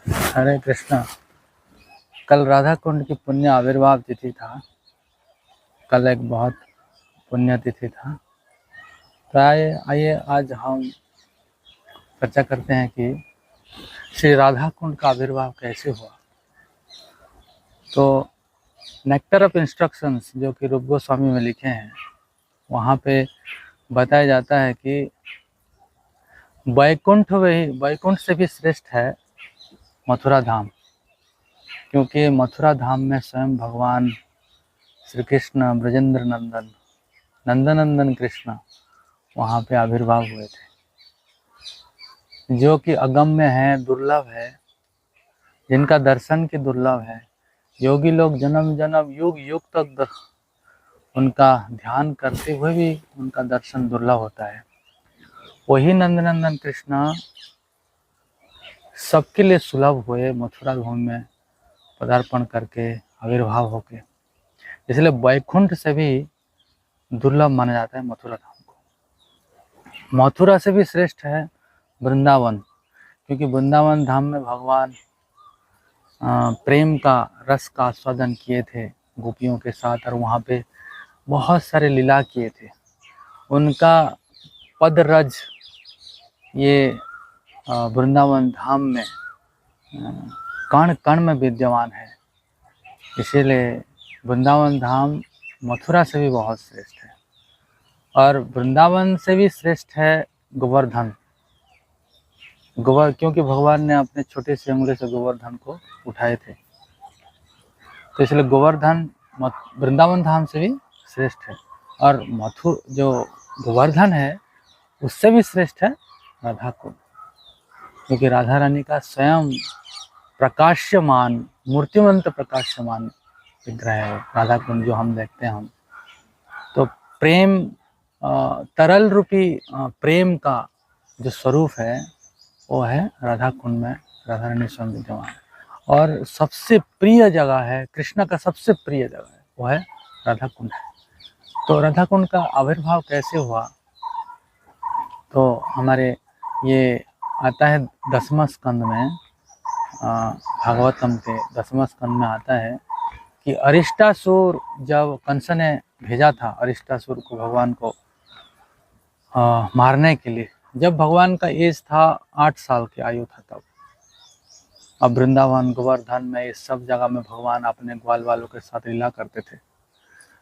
हरे कृष्णा। कल राधा कुंड की पुण्य आविर्भाव तिथि था। कल एक बहुत पुण्य तिथि था। तो आइए आज हम चर्चा करते हैं कि श्री राधा कुंड का आविर्भाव कैसे हुआ। तो नेक्टर ऑफ इंस्ट्रक्शंस जो कि रूप गोस्वामी में लिखे हैं, वहाँ पे बताया जाता है कि वैकुंठ से भी श्रेष्ठ है मथुरा धाम, क्योंकि मथुरा धाम में स्वयं भगवान श्री कृष्ण ब्रजेंद्र नंदन कृष्ण वहाँ पे आविर्भाव हुए थे, जो कि अगम्य है, दुर्लभ है, जिनका दर्शन की दुर्लभ है। योगी लोग जन्म जन्म युग युग तक उनका ध्यान करते हुए भी उनका दर्शन दुर्लभ होता है। वही नंदन कृष्ण सबके लिए सुलभ हुए मथुरा भूमि में पदार्पण करके, आविर्भाव होके। इसलिए वैकुंठ से भी दुर्लभ माना जाता है मथुरा धाम को। मथुरा से भी श्रेष्ठ है वृंदावन, क्योंकि वृंदावन धाम में भगवान प्रेम का रस का आस्वादन किए थे गोपियों के साथ, और वहाँ पे बहुत सारे लीला किए थे। उनका पद रज ये वृंदावन धाम में कण कण में विद्यमान है। इसीलिए वृंदावन धाम मथुरा से भी बहुत श्रेष्ठ है। और वृंदावन से भी श्रेष्ठ है गोवर्धन। क्योंकि भगवान ने अपने छोटे से उंगली से गोवर्धन को उठाए थे, तो इसलिए गोवर्धन वृंदावन धाम से भी श्रेष्ठ है। और जो गोवर्धन है उससे भी श्रेष्ठ है राधा कुंड, क्योंकि राधा रानी का स्वयं प्रकाश्यमान, मूर्तिमंत प्रकाश्यमान विग्रह है राधा कुंड जो हम देखते हैं। हम तो प्रेम, तरल रूपी प्रेम का जो स्वरूप है वो है राधा कुंड में राधा रानी स्वयं विद्यमान। और सबसे प्रिय जगह है, कृष्ण का सबसे प्रिय जगह है वो है राधा कुंड है। तो राधा कुंड का आविर्भाव कैसे हुआ, तो हमारे ये आता है 10वें स्कंद में, भागवतम के 10वें स्कंद में आता है कि अरिष्टासुर, जब कंस ने भेजा था अरिष्टासुर को भगवान को मारने के लिए, जब भगवान का एज था 8 साल की आयु था, तब अब वृंदावन गोवर्धन में इस सब जगह में भगवान अपने ग्वाल वालों के साथ लीला करते थे।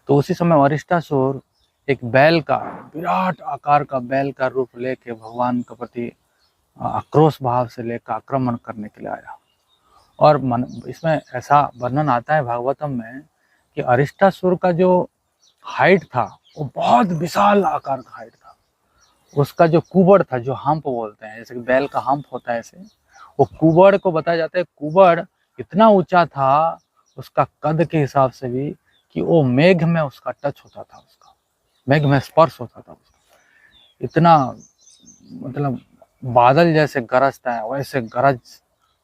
तो उसी समय अरिष्टासुर एक बैल का, विराट आकार का बैल का रूप लेके भगवान के प्रति आक्रोश भाव से लेकर आक्रमण करने के लिए आया। और इसमें ऐसा वर्णन आता है भागवतम में कि अरिष्टासुर का जो हाइट था वो बहुत विशाल आकार का हाइट था। उसका जो कुबड़ था, जो हम्प बोलते हैं, जैसे कि बैल का हम्प होता है, ऐसे वो कुबड़ को बताया जाता है। कुबड़ इतना ऊंचा था उसका कद के हिसाब से भी कि वो मेघ में उसका टच होता था, उसका मेघ में स्पर्श होता था उसका। इतना मतलब बादल जैसे गरजता है वैसे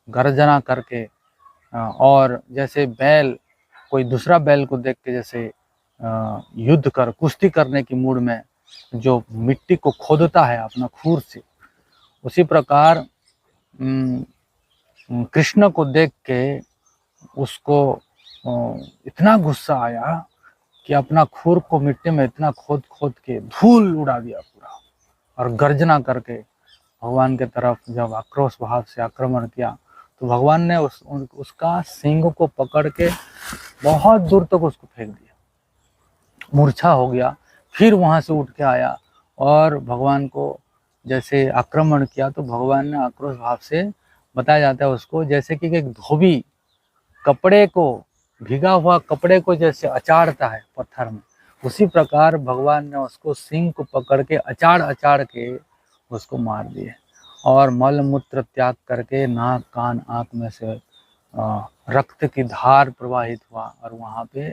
गरजना करके, और जैसे बैल कोई दूसरा बैल को देख के जैसे युद्ध कर कुश्ती करने की मूड में जो मिट्टी को खोदता है अपना खूर से, उसी प्रकार कृष्ण को देख के उसको इतना गुस्सा आया कि अपना खूर को मिट्टी में इतना खोद खोद के धूल उड़ा दिया पूरा, और गर्जना करके भगवान के तरफ जब आक्रोश भाव से आक्रमण किया, तो भगवान ने उसका सींग को पकड़ के बहुत दूर तक उसको फेंक दिया, मूर्छा हो गया। फिर वहां से उठ के आया और भगवान को जैसे आक्रमण किया, तो भगवान ने आक्रोश भाव से, बताया जाता है उसको, जैसे कि एक धोबी कपड़े को, भीगा हुआ कपड़े को जैसे अचाड़ता है पत्थर में, उसी प्रकार भगवान ने उसको सींग को पकड़ के अचाड़ के उसको मार दिए, और मल मूत्र त्याग करके नाक कान आँख में से रक्त की धार प्रवाहित हुआ, और वहाँ पे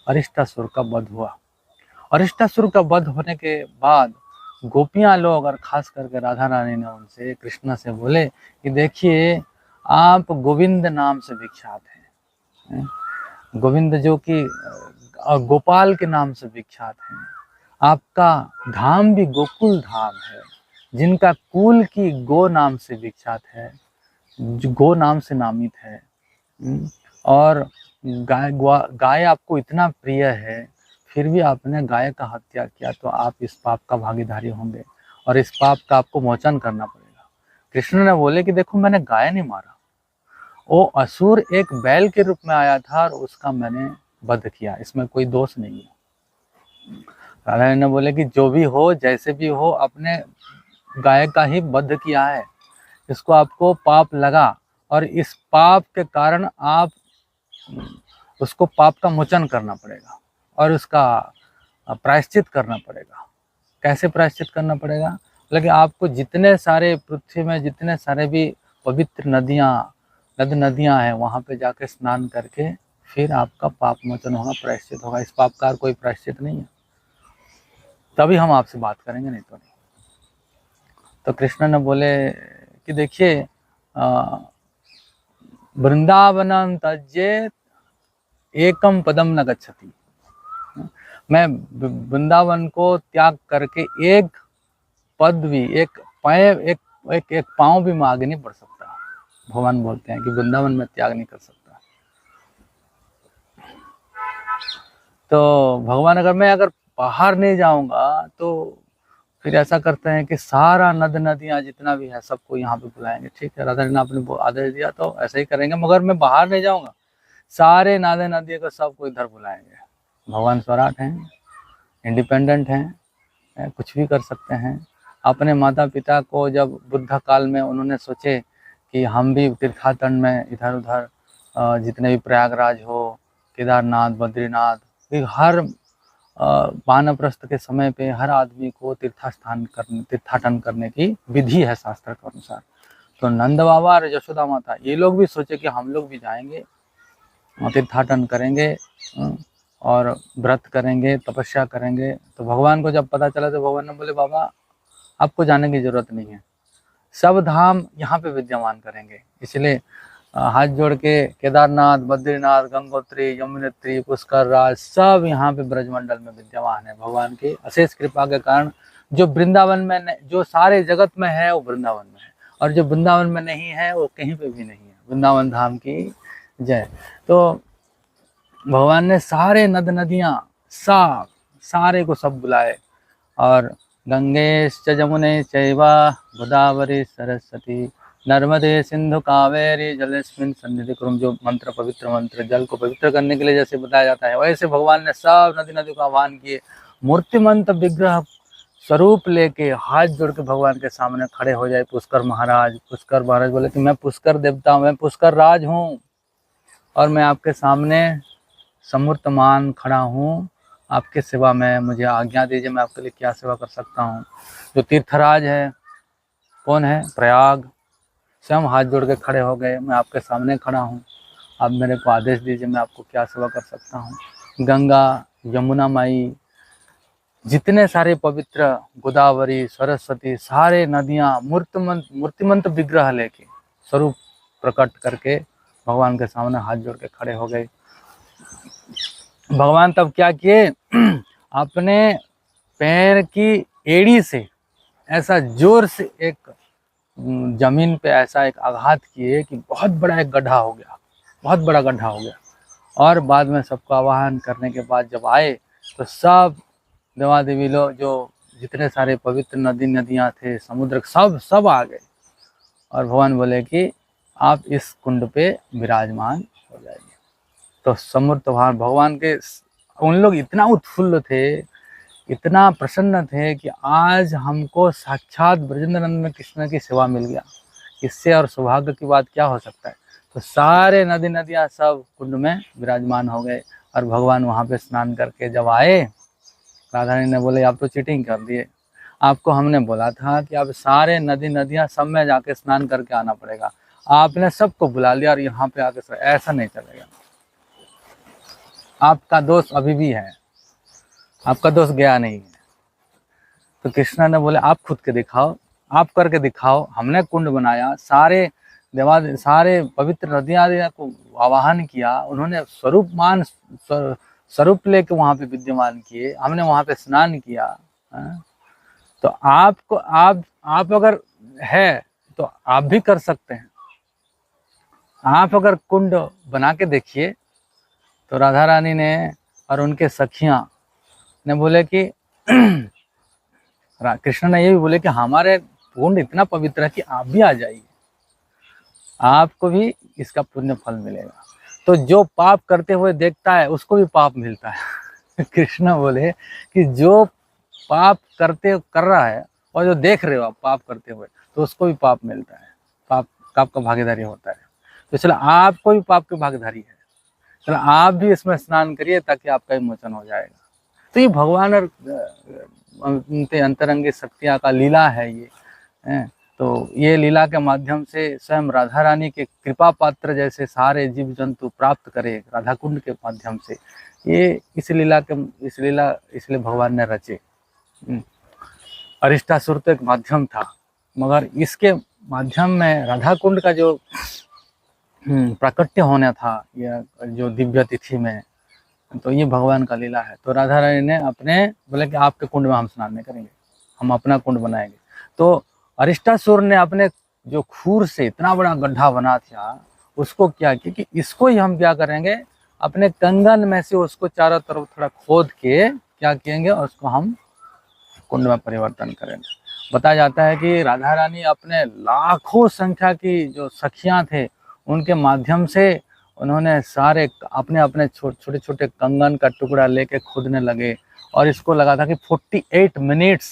अरिष्टासुर का वध हुआ। अरिष्टासुर का वध होने के बाद गोपियां लोग, और खास करके राधा रानी ने उनसे, कृष्ण से बोले कि देखिए आप गोविंद नाम से विख्यात हैं, गोविंद जो कि गोपाल के नाम से विख्यात हैं, आपका धाम भी गोकुल धाम है, जिनका कुल की गो नाम से विख्यात है, जो गो नाम से नामित है, और गाय आपको इतना प्रिय है, फिर भी आपने गाय का हत्या किया, तो आप इस पाप का भागीदारी होंगे और इस पाप का आपको मोचन करना पड़ेगा। कृष्ण ने बोले कि देखो मैंने गाय नहीं मारा, वो असुर एक बैल के रूप में आया था और उसका मैंने वध किया, इसमें कोई दोष नहीं है। राधा रानी ने बोले कि जो भी हो जैसे भी हो, अपने गाय का ही वध किया है, इसको आपको पाप लगा और इस पाप के कारण आप उसको पाप का मोचन करना पड़ेगा और उसका प्रायश्चित करना पड़ेगा। कैसे प्रायश्चित करना पड़ेगा? लेकिन आपको जितने सारे पृथ्वी में जितने सारे भी पवित्र नदियाँ हैं, वहाँ पे जाके स्नान करके फिर आपका पाप मोचन होगा, प्रायश्चित होगा। इस पाप का कोई प्रायश्चित नहीं है। तभी हम आपसे बात करेंगे, नहीं तो नहीं। तो कृष्ण ने बोले कि देखिए, वृंदावनम त्यजेत एकम पदम न गच्छति। मैं वृंदावन को त्याग करके एक पद भी, एक पांव भी मैं आगे नहीं बढ़ सकता। भगवान बोलते हैं कि वृंदावन में त्याग नहीं कर सकता। तो भगवान अगर मैं बाहर नहीं जाऊंगा तो फिर ऐसा करते हैं कि सारा नदियाँ जितना भी है सबको यहाँ पे बुलाएंगे। ठीक है, राधा ने आपने आदेश दिया तो ऐसा ही करेंगे, मगर मैं बाहर नहीं जाऊंगा, सारे नदियों को सबको इधर बुलाएंगे। भगवान स्वराट हैं, इंडिपेंडेंट हैं, कुछ भी कर सकते हैं। अपने माता पिता को जब बुद्ध काल में उन्होंने सोचे कि हम भी तीर्थाटन में इधर उधर जितने भी प्रयागराज हो, केदारनाथ, बद्रीनाथ, हर वानप्रस्थ के समय पे हर आदमी को तीर्थाटन करने की विधि है शास्त्र के अनुसार। तो नंद बाबा और यशोदा माता ये लोग भी सोचे कि हम लोग भी जाएंगे, तीर्थाटन करेंगे और व्रत करेंगे, तपस्या करेंगे। तो भगवान को जब पता चला तो भगवान ने बोले बाबा आपको जाने की जरूरत नहीं है, सब धाम यहाँ पे विद्यमान करेंगे। इसलिए हाथ जोड़ के केदारनाथ, बद्रीनाथ, गंगोत्री, यमुनोत्री, पुष्कर राज सब यहाँ पे ब्रजमंडल में विद्यमान है। भगवान की अशेष कृपा के कारण जो वृंदावन में, जो सारे जगत में है वो वृंदावन में है, और जो वृंदावन में नहीं है वो कहीं पे भी नहीं है। वृंदावन धाम की जय। तो भगवान ने सारे नदियाँ सारे को सब बुलाए, और गंगेश्च जमुने चैवा गोदावरी सरस्वती नर्मदे सिंधु कावेरी जलेस्मिन सन्निधि कुरुम। जो मंत्र, पवित्र मंत्र, जल को पवित्र करने के लिए जैसे बताया जाता है, वैसे भगवान ने सब नदी का आह्वान किए। मूर्तिमंत विग्रह स्वरूप लेके हाथ जोड़ के भगवान के सामने खड़े हो जाए पुष्कर महाराज। पुष्कर महाराज बोले कि मैं पुष्कर देवता हूँ, मैं पुष्कर राज हूँ, और मैं आपके सामने समूर्तमान खड़ा हूँ, आपके सेवा में मुझे आज्ञा दीजिए, मैं आपके लिए क्या सेवा कर सकता हूँ। जो तीर्थराज है कौन है? प्रयाग, स्वयं हाथ जोड़ के खड़े हो गए, मैं आपके सामने खड़ा हूँ, आप मेरे को आदेश दीजिए, मैं आपको क्या सेवा कर सकता हूँ। गंगा, यमुना माई, जितने सारे पवित्र, गोदावरी, सरस्वती, सारे नदियाँ मूर्तिमंत विग्रह लेके स्वरूप प्रकट करके भगवान के सामने हाथ जोड़ के खड़े हो गए। भगवान तब क्या किए, अपने पैर की एड़ी से ऐसा जोर से एक जमीन पे ऐसा एक आघात किए कि बहुत बड़ा एक गड्ढा हो गया, बहुत बड़ा गड्ढा हो गया। और बाद में सबको आवाहन करने के बाद जब आए तो सब देवादेवी लोग, जो जितने सारे पवित्र नदियाँ थे, समुद्र, सब आ गए, और भगवान बोले कि आप इस कुंड पे विराजमान हो जाएंगे। तो समूर्त भगवान के उन लोग इतना उत्फुल्ल थे, इतना प्रसन्न थे कि आज हमको साक्षात ब्रजेंद्रनंद में कृष्ण की सेवा मिल गया, इससे और सौभाग्य की बात क्या हो सकता है। तो सारे नदियाँ सब कुंड में विराजमान हो गए, और भगवान वहाँ पे स्नान करके जब आए, राधा रानी ने बोले आप तो चीटिंग कर दिए, आपको हमने बोला था कि आप सारे नदियाँ सब में जाके स्नान करके आना पड़ेगा, आपने सबको बुला लिया और यहाँ पे आके, ऐसा नहीं चलेगा, आपका दोष अभी भी है, आपका दोष गया नहीं है। तो कृष्णा ने बोले आप खुद के दिखाओ, आप करके दिखाओ, हमने कुंड बनाया, सारे सारे पवित्र नदियाँ को आवाहन किया, उन्होंने स्वरूप लेके वहाँ पे विद्यमान किए, हमने वहाँ पे स्नान किया। तो आपको आप अगर है तो आप भी कर सकते हैं, आप अगर कुंड बना के देखिए तो राधा रानी ने और उनके सखियां ने बोले कि कृष्ण ने ये भी बोले कि हमारे कुंड इतना पवित्र है कि आप भी आ जाइए, आपको भी इसका पुण्य फल मिलेगा। तो जो पाप करते हुए देखता है उसको भी पाप मिलता है। कृष्ण बोले कि जो पाप कर रहा है और जो देख रहे हो आप पाप करते हुए, तो उसको भी पाप मिलता है, पाप का भागीदारी होता है। तो चलो आपको भी पाप की भागीदारी है, चलो आप भी इसमें स्नान करिए ताकि आपका विमोचन हो जाएगा। तो ये भगवान और उनके अंतरंगी शक्तियाँ का लीला है ये है। तो ये लीला के माध्यम से स्वयं राधा रानी के कृपा पात्र जैसे सारे जीव जंतु प्राप्त करे राधा कुंड के माध्यम से, ये इसलिए भगवान ने रचे। अरिष्टासुर तो एक माध्यम था, मगर इसके माध्यम में राधा कुंड का जो प्राकट्य होना था या जो दिव्य तिथि में, तो ये भगवान का लीला है। तो राधा रानी ने अपने बोले कि आपके कुंड में हम स्नान नहीं करेंगे, हम अपना कुंड बनाएंगे। तो अरिष्टासुर ने अपने जो खूर से इतना बड़ा गड्ढा बना था, उसको क्या किया कि इसको ही हम क्या करेंगे, अपने कंगन में से उसको चारों तरफ थोड़ा खोद के क्या किएंगे, और उसको हम कुंड में परिवर्तन करेंगे। बताया जाता है कि राधा रानी अपने लाखों संख्या की जो सखियां थे उनके माध्यम से उन्होंने सारे अपने अपने छोटे छोटे कंगन का टुकड़ा लेके खोदने लगे, और इसको लगा था कि 48 मिनट्स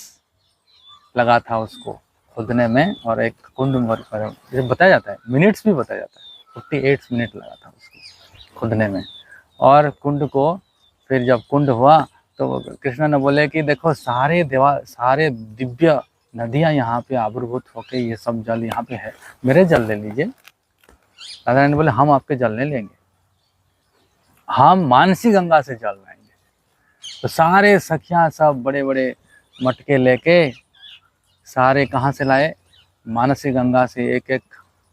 लगा था उसको खोदने में, और एक कुंड में बताया जाता है, मिनट्स भी बताया जाता है, 48 मिनट लगा था उसको खोदने में। और कुंड को फिर जब कुंड हुआ तो कृष्ण ने बोले कि देखो सारे दिव्य नदियां यहाँ पे आविर्भूत होके ये सब जल यहाँ पे है, मेरे जल ले लीजिए। राधा रानी बोले हम आपके जल नहीं लेंगे, हम मानसी गंगा से जल लाएंगे। तो सारे सखियां सब बड़े बड़े मटके लेके सारे कहाँ से लाए, मानसी गंगा से एक एक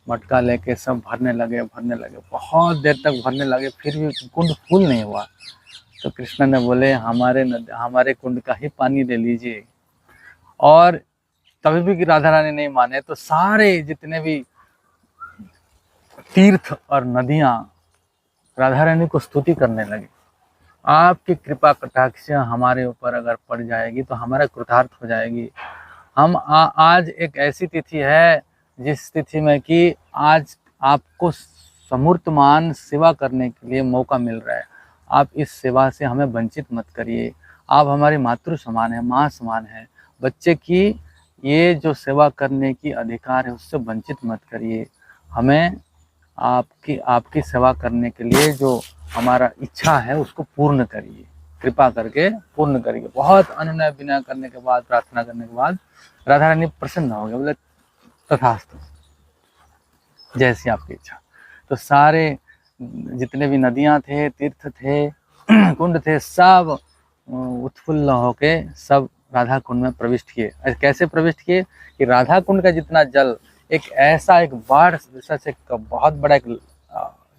मटका लेके सब भरने लगे, बहुत देर तक भरने लगे, फिर भी कुंड फुल नहीं हुआ। तो कृष्ण ने बोले हमारे कुंड का ही पानी ले लीजिए। और तभी भी राधा रानी नहीं माने, तो सारे जितने भी तीर्थ और नदियां राधा रानी को स्तुति करने लगे। आपकी कृपा कटाक्ष हमारे ऊपर अगर पड़ जाएगी तो हमारा कृतार्थ हो जाएगी। हम आज एक ऐसी तिथि है जिस तिथि में कि आज आपको समूर्तमान सेवा करने के लिए मौका मिल रहा है, आप इस सेवा से हमें वंचित मत करिए। आप हमारी मातृ समान है, माँ समान है, बच्चे की ये जो सेवा करने की अधिकार है उससे वंचित मत करिए। हमें आपकी सेवा करने के लिए जो हमारा इच्छा है उसको पूर्ण करिए, कृपा करके पूर्ण करिए। बहुत अनुनय विनय करने के बाद, प्रार्थना करने के बाद राधा रानी प्रसन्न हो गए, बोले तथास्तु, जैसी आपकी इच्छा। तो सारे जितने भी नदियां थे, तीर्थ थे, कुंड थे, सब उत्फुल्ल होके सब राधा कुंड में प्रविष्ट किए। कैसे प्रविष्ट किए कि राधा कुंड का जितना जल एक बाढ़ जैसा से बहुत बड़ा एक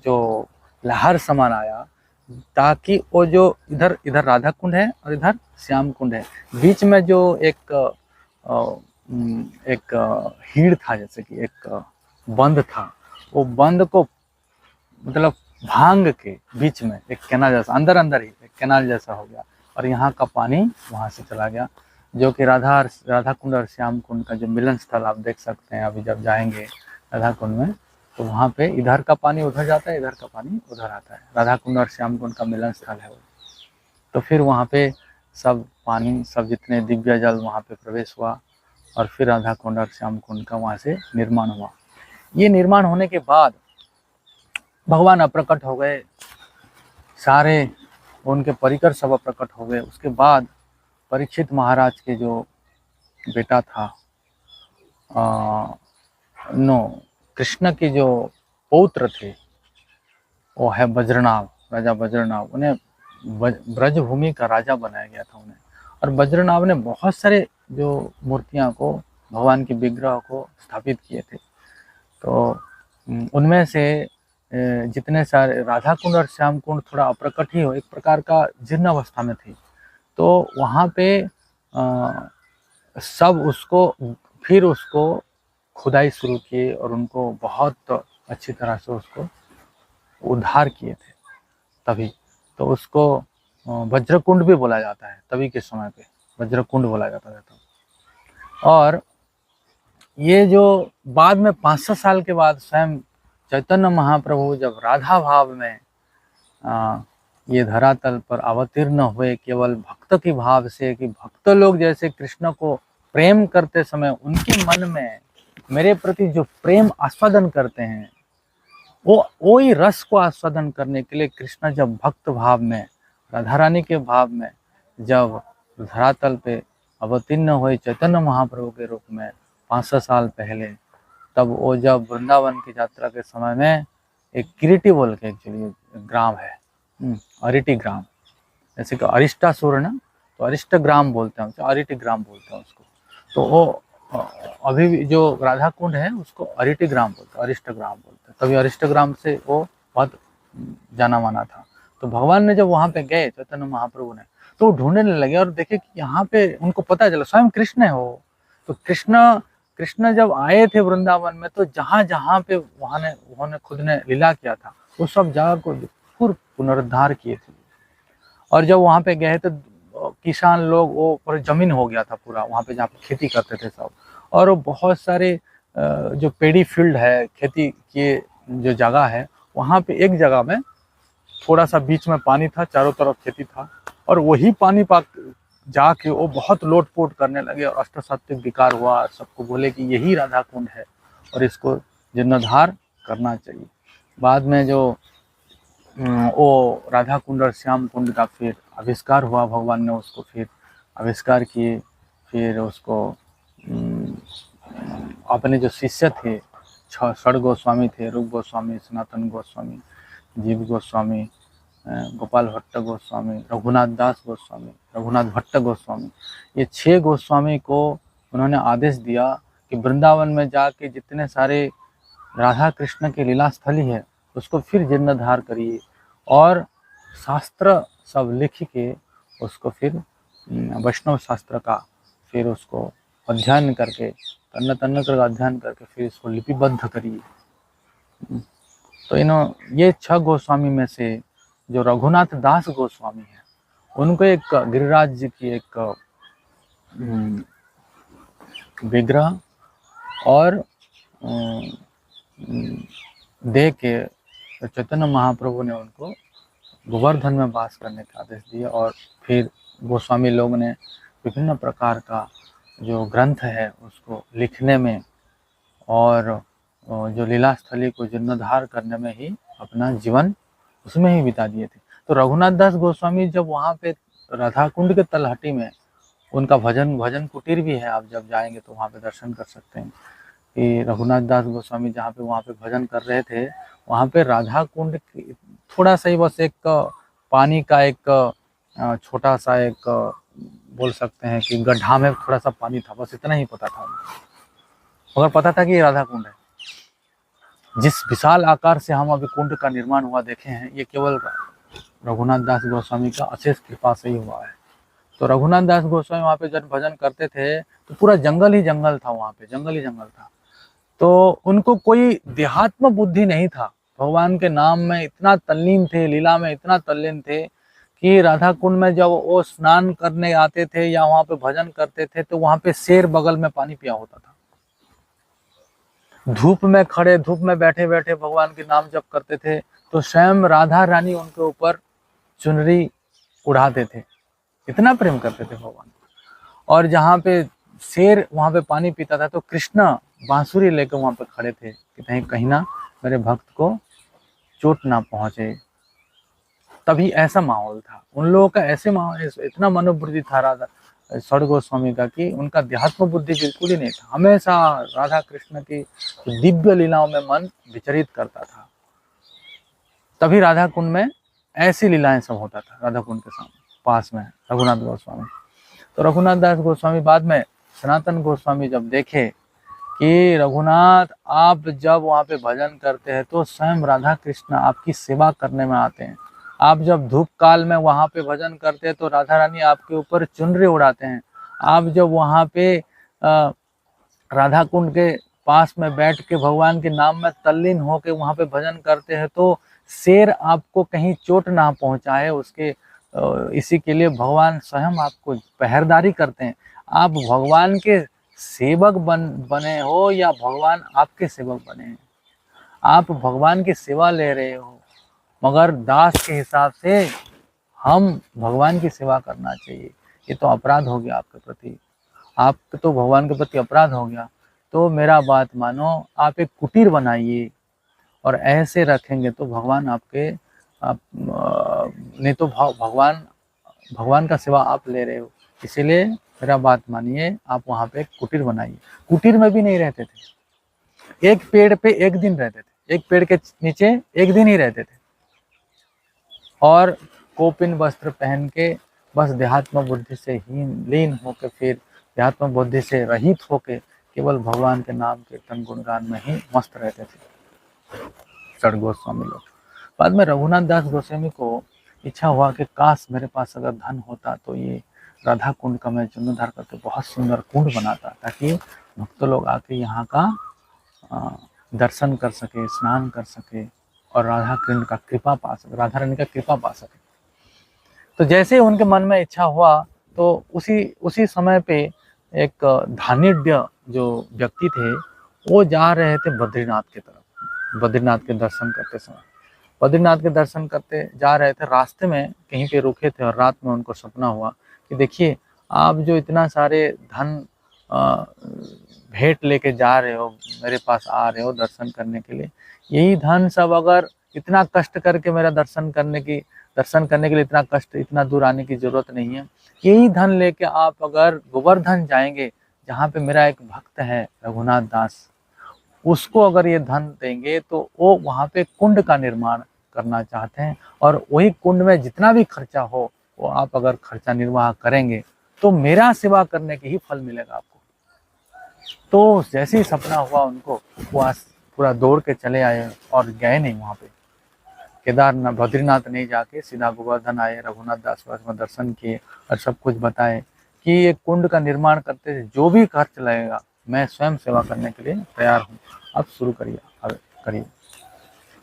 जो लहर समान आया, ताकि वो जो इधर राधा कुंड है और इधर श्याम कुंड है, बीच में जो एक हीड़ था, जैसे कि एक बंद था, वो बंद को मतलब भांग के बीच में एक कैनाल जैसा अंदर ही एक कैनाल जैसा हो गया, और यहाँ का पानी वहाँ से चला गया, जो कि राधा कुंड और श्याम कुंड का जो मिलन स्थल आप देख सकते हैं। अभी जब जाएंगे राधा कुंड में तो वहाँ पे इधर का पानी उधर जाता है, इधर का पानी उधर आता है, राधा कुंड और श्याम कुंड का मिलन स्थल है वो। तो फिर वहाँ पे सब पानी, सब जितने दिव्य जल वहाँ पे प्रवेश हुआ, और फिर राधा कुंड और श्याम कुंड का वहाँ से निर्माण हुआ। ये निर्माण होने के बाद भगवान अप्रकट हो गए, सारे उनके परिकर सब अप्रकट हो गए। उसके बाद परीक्षित महाराज के जो बेटा था कृष्ण के जो पौत्र थे, वो है वज्रनाभ, राजा वज्रनाभ। उन्हें ब्रज भूमि का राजा बनाया गया था उन्हें, और वज्रनाभ ने बहुत सारे जो मूर्तियां को, भगवान के विग्रह को स्थापित किए थे। तो उनमें से जितने सारे राधा कुंड और श्याम कुंड थोड़ा अप्रकट ही हो, एक प्रकार का जीर्ण अवस्था में थे, तो वहाँ पे सब उसको खुदाई शुरू किए, और उनको बहुत अच्छी तरह से उसको उद्धार किए थे। तभी तो उसको वज्रकुंड भी बोला जाता है, तभी के समय पे वज्रकुंड बोला जाता था। और ये जो बाद में 500 साल के बाद स्वयं चैतन्य महाप्रभु जब राधा भाव में ये धरातल पर अवतीर्ण हुए, केवल भक्त की भाव से, कि भक्त लोग जैसे कृष्ण को प्रेम करते समय उनके मन में मेरे प्रति जो प्रेम आस्वादन करते हैं, वो ही रस को आस्वादन करने के लिए कृष्ण जब भक्त भाव में, राधा रानी के भाव में जब धरातल पे अवतीर्ण हुए चैतन्य महाप्रभु के रूप में 500 साल पहले, तब वो जब वृंदावन की यात्रा के समय में एक किरीटी बोल के एक्चुअली ग्राम है, अरिटी ग्राम, जैसे कि अरिष्टासुर ना, तो अरिष्ट ग्राम बोलते हैं, अरिटी ग्राम बोलते हैं उसको। तो वो अभी भी जो राधा कुंड है उसको अरिटी ग्राम बोलते हैं, अरिष्ट ग्राम बोलते हैं। तभी अरिष्ट ग्राम से वो बहुत जाना माना था। तो भगवान ने जब वहाँ पे गए चैतन्य महाप्रभु ने, तो ढूंढने लगे और देखे कि यहाँ पे, उनको पता चला स्वयं कृष्ण है वो। तो कृष्ण जब आए थे वृंदावन में, तो जहाँ जहाँ पे उन्होंने खुद ने लीला किया था, वो सब जगह को पूर्ण पुनरुद्धार किए थे। और जब वहाँ पे गए तो किसान लोग, वो पूरा जमीन हो गया था पूरा वहाँ पे, जहाँ पे खेती करते थे सब। और वो बहुत सारे जो पेडी फील्ड है, खेती की जो जगह है, वहाँ पे एक जगह में थोड़ा सा बीच में पानी था, चारों तरफ खेती था। और वही पानी जाके वो बहुत लोटपोट करने लगे और अष्टसात्विक विकार हुआ। सबको बोले कि यही राधा कुंड है और इसको जीर्णोद्धार करना चाहिए। बाद में जो वो राधा कुंड और श्याम कुंड का फिर आविष्कार हुआ, भगवान ने उसको फिर आविष्कार किए। फिर उसको अपने जो शिष्य थे, षड गोस्वामी थे, रूप गोस्वामी, सनातन गोस्वामी, जीव गोस्वामी, गोपाल भट्ट गोस्वामी, रघुनाथ दास गोस्वामी, रघुनाथ भट्ट गोस्वामी, ये 6 गोस्वामी को उन्होंने आदेश दिया कि वृंदावन में जाके जितने सारे राधा कृष्ण की लीला स्थली है उसको फिर जीर्णोद्धार करिए, और शास्त्र सब लिख के उसको फिर वैष्णव शास्त्र का फिर उसको अध्ययन करके, तन्न तन्न कर अध्ययन करके फिर इसको लिपिबद्ध करिए। तो ये 6 गोस्वामी में से जो रघुनाथ दास गोस्वामी है, उनको एक गिरिराज जी की एक विग्रह और दे के चैतन्य महाप्रभु ने उनको गोवर्धन में वास करने का आदेश दिया। और फिर गोस्वामी लोग ने विभिन्न प्रकार का जो ग्रंथ है उसको लिखने में और जो लीला स्थली को जीर्णोद्धार करने में ही अपना जीवन उसमें ही बिता दिए थे। तो रघुनाथ दास गोस्वामी जब वहाँ पे राधा कुंड के तलहटी में, उनका भजन कुटीर भी है, आप जब जाएंगे तो वहाँ पे दर्शन कर सकते हैं कि रघुनाथ दास गोस्वामी जहाँ पे वहाँ पे भजन कर रहे थे, वहाँ पे राधा कुंड थोड़ा सा ही बस एक पानी का एक छोटा सा एक बोल सकते हैं कि गड्ढा में थोड़ा सा पानी था, बस इतना ही पता था, मगर पता था कि ये राधा कुंड है। जिस विशाल आकार से हम अभी कुंड का निर्माण हुआ देखे हैं, ये केवल रघुनाथ दास गोस्वामी का अशेष कृपा से ही हुआ है। तो रघुनाथ दास गोस्वामी वहाँ पे जब भजन करते थे तो पूरा जंगल ही जंगल था, वहाँ पे जंगल ही जंगल था। तो उनको कोई देहात्म बुद्धि नहीं था, भगवान के नाम में इतना तल्लीन थे, लीला में इतना तल्लीन थे कि राधा कुंड में जब वो स्नान करने आते थे या वहाँ पे भजन करते थे तो वहाँ पे शेर बगल में पानी पिया होता था। धूप में खड़े, धूप में बैठे बैठे भगवान के नाम जप करते थे तो स्वयं राधा रानी उनके ऊपर चुनरी उड़ाते थे, इतना प्रेम करते थे भगवान। और जहाँ पे शेर वहाँ पे पानी पीता था तो कृष्ण बांसुरी लेकर वहाँ पे खड़े थे कि कहीं ना मेरे भक्त को चोट ना पहुंचे। तभी ऐसा माहौल था उन लोगों का, ऐसे माहौल, इतना मनोवृत्ति था राधा षड गोस्वामी का कि उनका देहात्म बुद्धि बिल्कुल ही नहीं था। हमेशा राधा कृष्ण की दिव्य लीलाओं में मन विचरित करता था। तभी राधा कुंड में ऐसी लीलाएं सब होता था, राधा कुंड के सामने पास में रघुनाथ गोस्वामी। तो रघुनाथ दास गोस्वामी बाद में सनातन गोस्वामी जब देखे कि रघुनाथ आप जब वहाँ पे भजन करते हैं तो स्वयं राधा कृष्ण आपकी सेवा करने में आते हैं, आप जब धूप काल में वहाँ पे भजन करते हैं तो राधा रानी आपके ऊपर चुनरी उड़ाते हैं, आप जब वहाँ पे राधा कुंड के पास में बैठ के भगवान के नाम में तल्लीन होके वहाँ पे भजन करते हैं तो शेर आपको कहीं चोट ना पहुँचाए उसके इसी के लिए भगवान स्वयं आपको पहरेदारी करते हैं। आप भगवान के सेवक बने हो या भगवान आपके सेवक बने हैं, आप भगवान की सेवा ले रहे हो, मगर दास के हिसाब से हम भगवान की सेवा करना चाहिए। ये तो अपराध हो गया आपके प्रति, आप तो भगवान के प्रति अपराध हो गया। तो मेरा बात मानो, आप एक कुटीर बनाइए और ऐसे रखेंगे तो भगवान आपके आप नहीं तो भगवान का सेवा आप ले रहे हो। इसीलिए मेरा बात मानिए, आप वहाँ पे एक कुटीर बनाइए। कुटीर में भी नहीं रहते थे, एक पेड़ पे एक दिन रहते थे, एक पेड़ के नीचे एक दिन ही रहते थे और कोपिन वस्त्र पहन के बस देहात्म बुद्धि से ही लीन होकर, फिर देहात्म बुद्धि से रहित होके केवल भगवान के नाम कीर्तन गुणगान में ही मस्त रहते थे षड गोस्वामी लोग। बाद में रघुनाथ दास गोस्वामी को इच्छा हुआ कि काश मेरे पास अगर धन होता तो ये राधा कुंड का मैं जीर्णोद्धार करके बहुत सुंदर कुंड बनाता, ताकि भक्त लोग आके यहाँ का दर्शन कर सके, स्नान कर सके और राधा कृष्ण का कृपा पा सके, राधा रानी का कृपा पा सके। तो जैसे ही उनके मन में इच्छा हुआ तो उसी समय पे एक धानिड्य जो व्यक्ति थे वो जा रहे थे बद्रीनाथ की तरफ। बद्रीनाथ के दर्शन करते समय, बद्रीनाथ के दर्शन करते जा रहे थे, रास्ते में कहीं पे रुके थे और रात में उनको सपना हुआ कि देखिए आप जो इतना सारे धन भेंट लेके जा रहे हो, मेरे पास आ रहे हो दर्शन करने के लिए, यही धन सब अगर इतना कष्ट करके मेरा दर्शन करने के लिए इतना कष्ट, इतना दूर आने की जरूरत नहीं है। यही धन लेके आप अगर गोवर्धन जाएंगे, जहाँ पे मेरा एक भक्त है रघुनाथ दास, उसको अगर ये धन देंगे तो वो वहाँ पे कुंड का निर्माण करना चाहते हैं और वही कुंड में जितना भी खर्चा हो वो आप अगर खर्चा निर्वाह करेंगे तो मेरा सेवा करने के ही फल मिलेगा आपको। तो जैसे ही सपना हुआ उनको, वो पूरा दौड़ के चले आए और गए नहीं वहाँ पे केदारनाथ, बद्रीनाथ नहीं जाके सीधा गोवर्धन आए, रघुनाथ दास में दर्शन किए और सब कुछ बताए कि ये कुंड का निर्माण करते थे, जो भी खर्च लगेगा मैं स्वयं सेवा करने के लिए तैयार हूँ, आप शुरू करिए।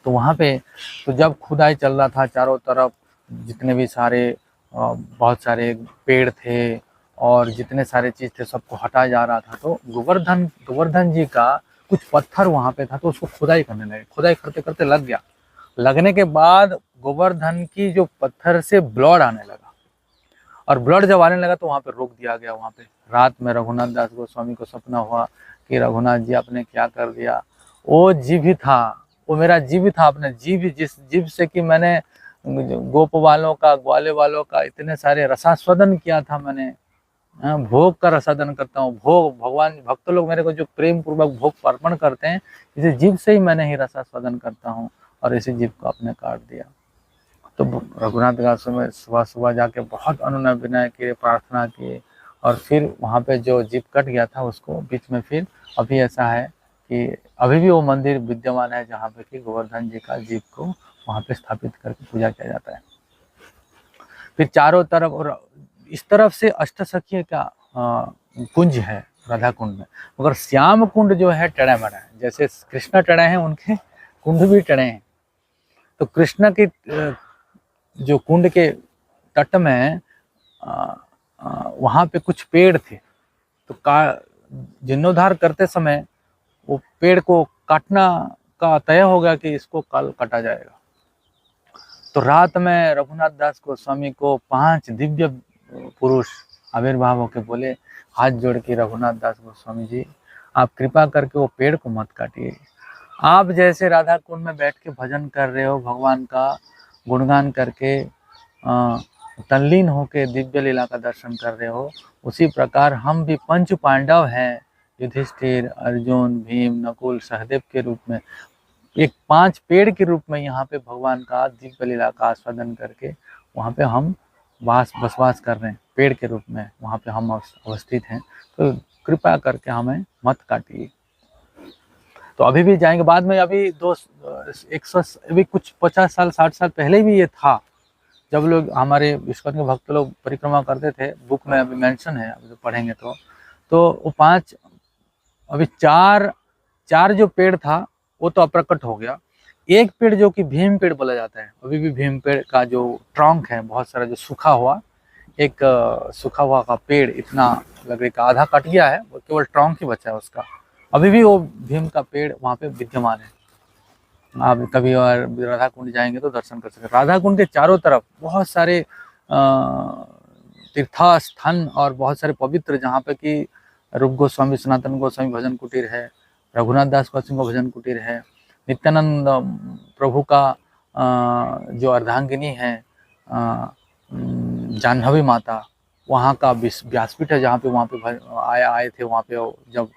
तो वहाँ पे तो जब खुदाई चल रहा था, चारों तरफ जितने भी सारे बहुत सारे पेड़ थे और जितने सारे चीज़ थे सबको हटाया जा रहा था, तो गोवर्धन जी का कुछ पत्थर वहाँ पे था तो उसको खुदाई करने लगे। खुदाई करते करते लग गया, लगने के बाद गोवर्धन की जो पत्थर से ब्लड आने लगा और ब्लड जब आने लगा तो वहाँ पे रोक दिया गया। वहाँ पे रात में रघुनाथ दास गोस्वामी को सपना हुआ कि रघुनाथ जी आपने क्या कर दिया। वो जीव ही था, वो मेरा जीव ही था, अपने जिस जीव से कि मैंने गोप वालों का, ग्वाले वालों का इतने सारे रसास्वादन किया था, मैंने भोग का रसास्वादन करता हूँ। भोग भगवान, भक्त लोग मेरे को जो प्रेम पूर्वक भोग अर्पण करते हैं, इसी जीव से ही मैंने ही रसास्वादन करता हूँ और इसी जीव को आपने काट दिया। तो रघुनाथ दास में सुबह सुबह जाके बहुत अनुनय विनय किए, प्रार्थना किए और फिर वहाँ पे जो जीव कट गया था उसको बीच में फिर अभी ऐसा है कि अभी भी वो मंदिर विद्यमान है जहाँ पे कि गोवर्धन जी का जीव को वहाँ पे स्थापित करके पूजा किया जाता है। फिर चारों तरफ, और इस तरफ से अष्टसखी का कुंज है राधा कुंड में, मगर श्याम कुंड जो है टेढ़ा मेढ़ा है। जैसे कृष्ण टेढ़े हैं, उनके कुंड भी टेढ़े हैं। तो कृष्ण के जो कुंड के तट में वहाँ पे कुछ पेड़ थे, तो जीर्णोद्धार करते समय वो पेड़ को काटना का तय हो गया कि इसको कल काटा जाएगा। तो रात में रघुनाथ दास गोस्वामी को 5 दिव्य पुरुष आविर्भाव होके बोले, हाथ जोड़ के रघुनाथ दास गोस्वामी जी, आप कृपा करके वो पेड़ को मत काटिए। आप जैसे राधा कुंड में बैठ के भजन कर रहे हो, भगवान का गुणगान करके तल्लीन होके दिव्य लीला का दर्शन कर रहे हो, उसी प्रकार हम भी 5 पांडव हैं, युधिष्ठिर, अर्जुन, भीम, नकुल, सहदेव के रूप में, एक 5 पेड़ के रूप में यहाँ पे भगवान का दिव्य लीला का आस्वादन करके वहाँ पे हम बसवास कर रहे हैं, पेड़ के रूप में वहाँ पे हम अवस्थित हैं। तो कृपया करके हमें मत काटिए। तो अभी भी जाएंगे, बाद में अभी अभी कुछ 50 साल 60 साल पहले भी ये था, जब लोग हमारे विश्व के भक्त लोग परिक्रमा करते थे। बुक में अभी मेंशन है, अभी तो पढ़ेंगे तो वो 5 अभी 4 4 जो पेड़ था वो तो अप्रकट हो गया। एक पेड़ जो कि भीम पेड़ बोला जाता है, अभी भी भीम पेड़ का जो ट्रंक है बहुत सारा जो सूखा हुआ, एक सूखा हुआ का पेड़ इतना लकड़ी का आधा कट गया है, वो केवल ट्रंक ही बचा है उसका। अभी भी वो भीम का पेड़ वहाँ पे विद्यमान है। आप कभी और राधा कुंड जाएंगे तो दर्शन कर सकते हैं। राधा कुंड के चारों तरफ बहुत सारे तीर्थस्थान और बहुत सारे पवित्र, जहाँ पे कि रूप गोस्वामी, सनातन गोस्वामी भजन कुटीर है, रघुनाथ दास गोस्वामी का भजन कुटीर है, नित्यानंद प्रभु का जो अर्धांगिनी है जाह्नवी माता, वहाँ का व्यासपीठ है, जहाँ पे वहाँ पे आए थे, वहाँ पे जब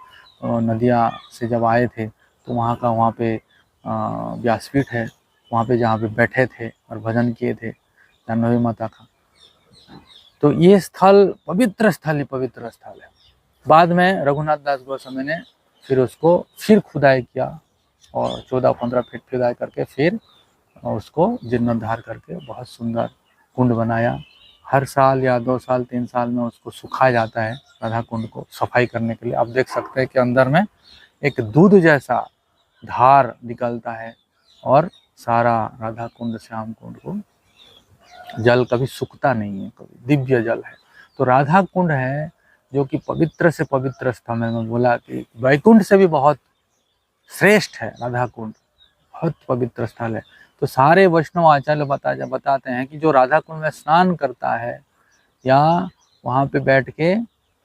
नदिया से जब आए थे तो वहाँ का वहाँ पे व्यासपीठ है, वहाँ पे जहाँ पे बैठे थे और भजन किए थे जाह्नवी माता का। तो ये स्थल पवित्र स्थल ही पवित्र स्थल है। बाद में रघुनाथ दास गोस्वामी ने फिर उसको फिर खुदाई किया और 14-15 फीट खुदाई करके फिर उसको जीर्णोद्धार करके बहुत सुंदर कुंड बनाया। हर साल या 2 साल 3 साल में उसको सुखाया जाता है राधा कुंड को सफाई करने के लिए। आप देख सकते हैं कि अंदर में एक दूध जैसा धार निकलता है और सारा राधा कुंड श्याम कुंड को जल कभी सूखता नहीं है, कभी दिव्य जल है। तो राधा कुंड है जो कि पवित्र से पवित्र स्थल में, मैं बोला कि वैकुंठ से भी बहुत श्रेष्ठ है राधा कुंड, बहुत पवित्र स्थल है। तो सारे वैष्णव आचार्य बताते हैं कि जो राधा कुंड में स्नान करता है या वहाँ पे बैठ के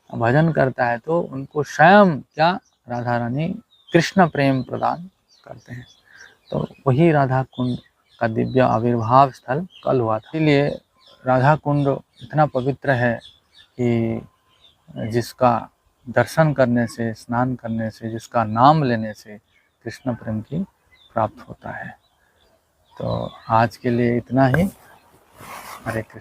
भजन करता है तो उनको स्वयं क्या राधा रानी कृष्ण प्रेम प्रदान करते हैं। तो वही राधा कुंड का दिव्य आविर्भाव स्थल कल हुआ था। इसलिए राधा कुंड इतना पवित्र है कि जिसका दर्शन करने से, स्नान करने से, जिसका नाम लेने से कृष्ण प्रेम की प्राप्त होता है। तो आज के लिए इतना ही। हरे कृष्ण।